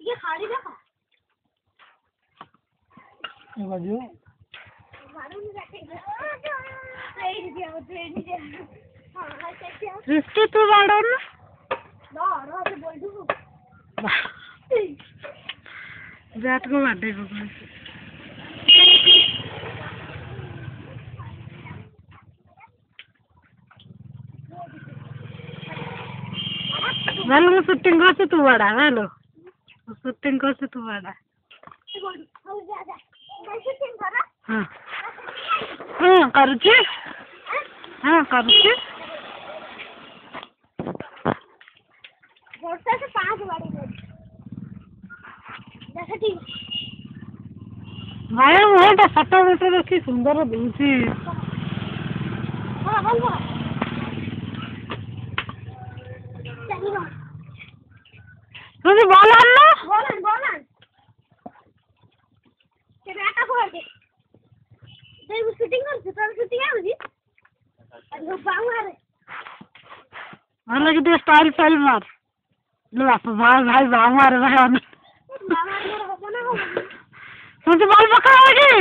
ये खाड़ी देखो ये बाजू मालूम नहीं ट्रेन दिया हां क्या रिश्ते तो बाड़ा ना रो तो बोल दूं जाट को बाटे को वालो शूटिंग करते तू बड़ा वालो शूटिंग करते तू बड़ा हाँ हाँ करुचे हाँ करुचे वर्षा से 5 गाड़ी जैसे ठीक भाई वो फोटो मोटो रखी सुंदर दूची हां बोल चलिए तुझे बोला ना बोलन के बेटा को दे दे शूटिंग कर तो शूटिंग है मुझे अरे बाहर मार लगे दे स्टाइल मार लो आप भाई मार रहे हैं मामा मेरा हो ना हो तुझे बाल पकड़ा होगी